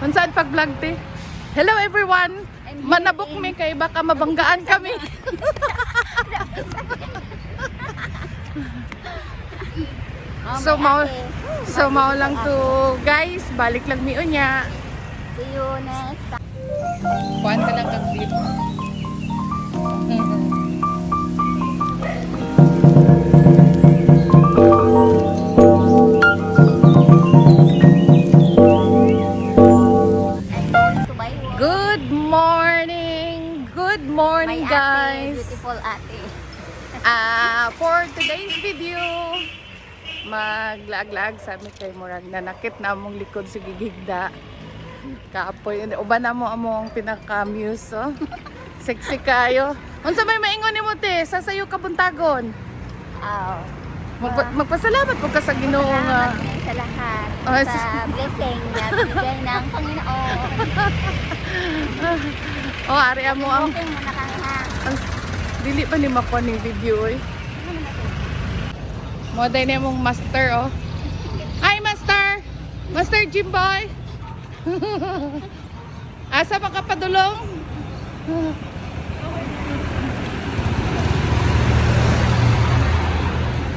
Unsaan pag-vlog te? Hello everyone! Manabok mi kay baka mabanggaan kami. So mao lang to guys, balik lang mi unya. See you next time. Kuan ka lang kag-view. Good morning guys. Beautiful ate. For today's video, maglag-lag sa amin kay murag nanakit na among likod sa gigigda. Kaapoy uban na mo among pinaka-muse oh. Sexy kayo. Unsa may maingon nimo te? Sasayo ka buntagon. Magpasalamat po ka sa Ginoo nga sa lahat. Oh, sa blessing na bigay ng Panginoon. Oh, ari mo ang Okay mo na kaya. dili pa ni makuha ning video eh. Mo day na mong master oh. Hi master. Master Jimboy. Asa pa ka padulong?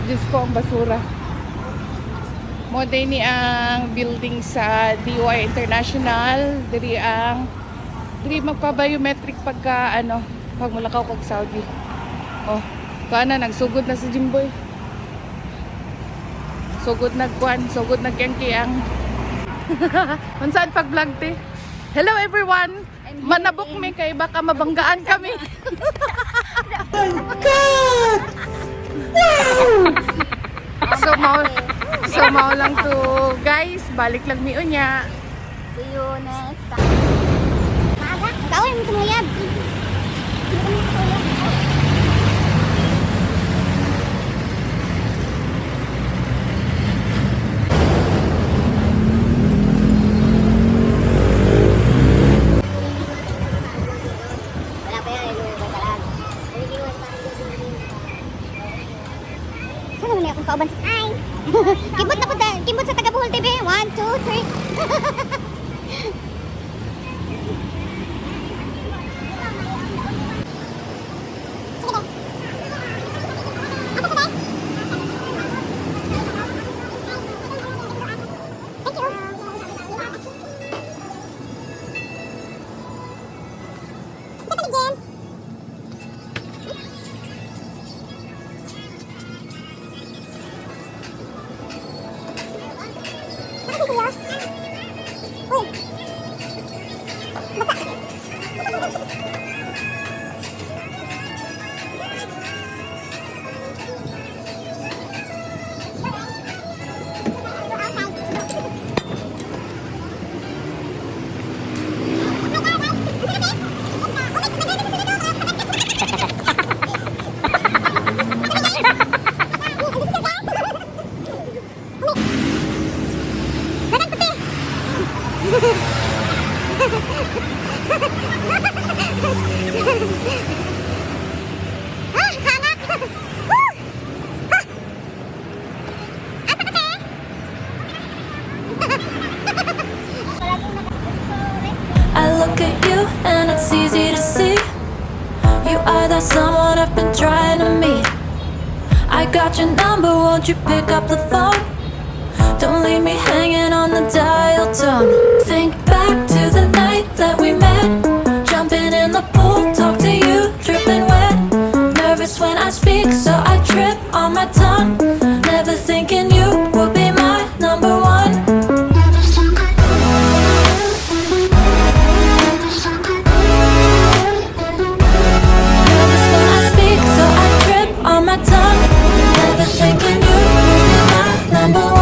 Diyos ko ang basura. Mo day ni ang building sa DY International. Diri magpa-biometric pagka pag mulakaw kog Saudi. Oh, kana nagsugod na si Jimboy. Sugod nagkiyang-kiyang. Unsaan pag-vlog te? Hello everyone. Manabok mi kay baka mabanggaan kami. Oh God! Wow! So mao lang to guys, balik lang mi unya. See you next time. Kawin mo tumuyab. Sana mo niya akong kauban. Ay! Kibot sa taga-Buhol TV. 1, 2, 3. I look at you and it's easy to see you are that someone I've been trying to meet. I got your number, won't you pick up the phone? Don't leave me hanging on the dial tone. Think back to the night that we met, jumping in the pool, talk to you, dripping wet. Nervous when I speak, so I trip on my tongue. Never thinking you would be my number one. Nervous when I speak, so I trip on my tongue. Never thinking you would be my number one.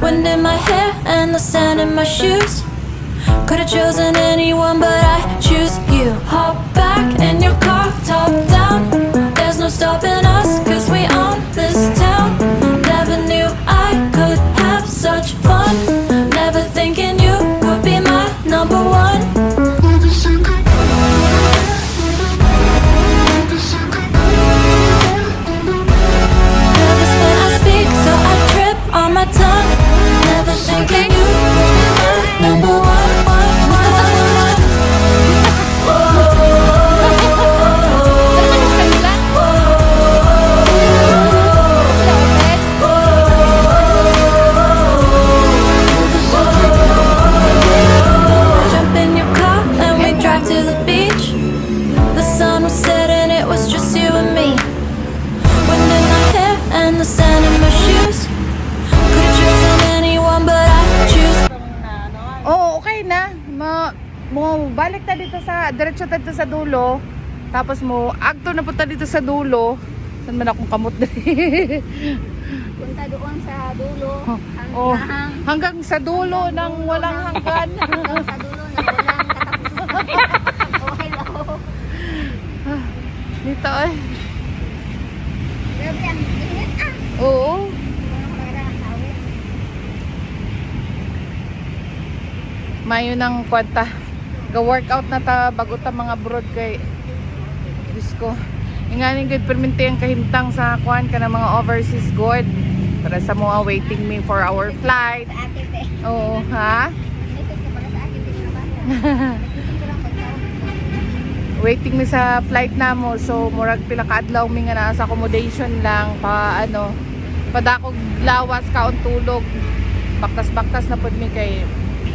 Wind in my hair and the sand in my shoes. Could've chosen anyone but I choose you. Hop back in your car, top down. There's no stopping us, 'cause we own this town. Never knew I could have such fun. Never thinking you would be my number one. Nervous when I speak, so I trip on my tongue. Never thinking you would be my number one. Jump in your car and we drive to the beach. The sun was setting, it was just you and me. Wind in my hair and the sand in my shoes. Could've chosen anyone but I choose. Oo, okay na. Mo balik ta dito sa diretso ta dito sa dulo. Tapos mo agto na punta dito sa dulo. Saan man akong kamot diri? Punta doon sa dulo. Oh, hanggang sa dulo ng walang hanggan. Hanggang sa dulo ng walang katapusan. Oh, hello. Dito eh. Grabe ang init ah. Oo. Mayo ng kwanta. Ga-workout na ta bago ta mga broad kay Diyos ko. Inganing good perminti ang kahimtang sa kuan ka ng mga overseas good. Para sa mga waiting me for our flight. Sa akin eh. Oo, ha? Ito ka para sa akin din na ba? Waiting mi sa flight na mo. So murag pila ka adlaw mi nga naa sa accommodation lang pa ano. Padakog lawas kaon tulog. Baktas-baktas na pud mi kay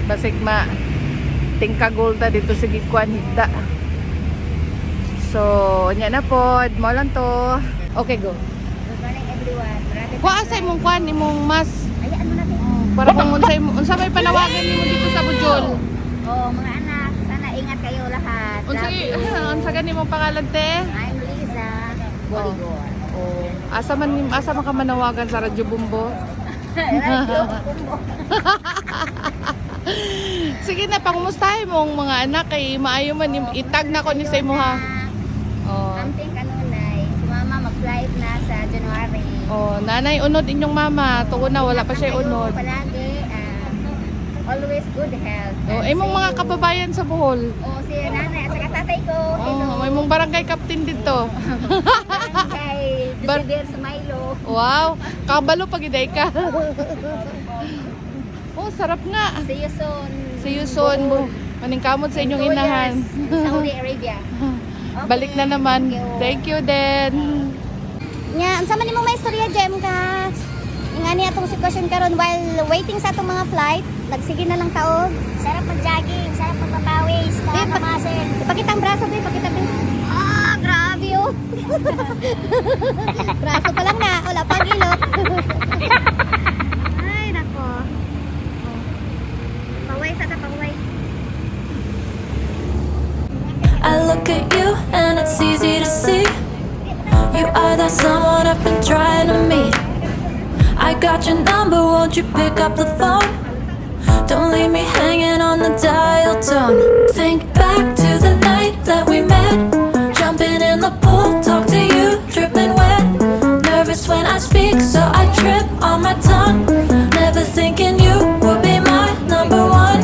basig ma tingkagolda dito sa gikuan higda. So, nya na pod, mo lang to. Okay, go. Good morning everyone. Maraming Kuha sa imong kuan imong mas Hayaan mo natin. para kung unsa may panawagan nimo dito sa Bujol. Oh, mga anak, sana ingat kayo lahat. Unsa Love you. unsa gani imong pangalan te? I'm Liza. Boligor. Oh, asa man ka manawagan sa Radyo Bumbo? Radyo Bumbo. Sige na, pangumustahin mong mga anak kay maayo man itag na ko ni sa imo ha. Oh. Amping kanunay. Si mama mag-flight na sa January. Oh, nanay unod inyong mama, tuon na wala pa siya unod. Palagi, always good health. Oh, imong mga kababayan sa Bohol. Oh, si nanay at saka tatay ko. Oh, may mong barangay captain dito. Barangay Dusibir sa Milo. Wow, kabalo pag iday ka. Oh, sarap nga. See you soon. See you soon. Maningkamot sa inyong 2 inahan. years, Saudi Arabia. Okay, Balik na naman. Thank you din. Nya, unsa man imong may istorya Jem ka? Ingani atong sitwasyon karon while waiting sa atong mga flight, nagsige na lang taog. Sarap mag-jogging, sarap magpapawis, nakakamasin. Ipakita ang braso, be, ipakita be. Ah, grabe oh. Braso pa lang na, wala pang ilot. Ay, nako. Paway sa paway. I look at you and it's easy to see. You are that someone I've been trying to meet. I got your number, won't you pick up the phone? Don't leave me hanging on the dial tone. Think back to the night that we met. Jumping in the pool, talk to you, dripping wet. Nervous when I speak, so I trip on my tongue. Never thinking you would be my number one.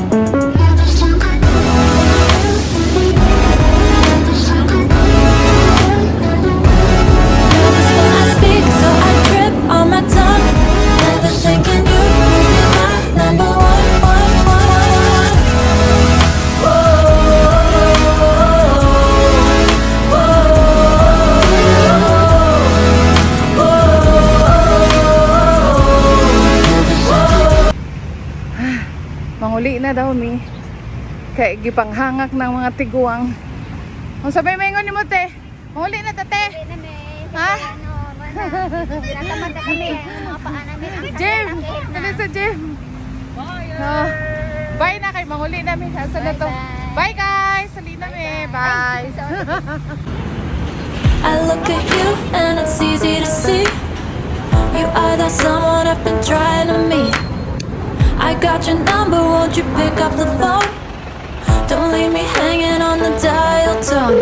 Nervous when I speak, so I trip on my tongue. Never thinking you would be my number one, one, one, one. Whoa, Manguli na daw mi. Kay gipanghangak ng mga tiguang. Kung sabay maingon nimo te. Manguli na ta te. Ha? Tinatamad na kami, mga paa namin. Jim, ano sa Jim? Bye. Bye na kay manguli namin. Asa na to? Bye guys. Sali na mi. Bye. I look at you and it's easy to see. You are that someone I've been trying to meet. I got your number, won't you pick up the phone? Don't leave me hanging on the dial tone.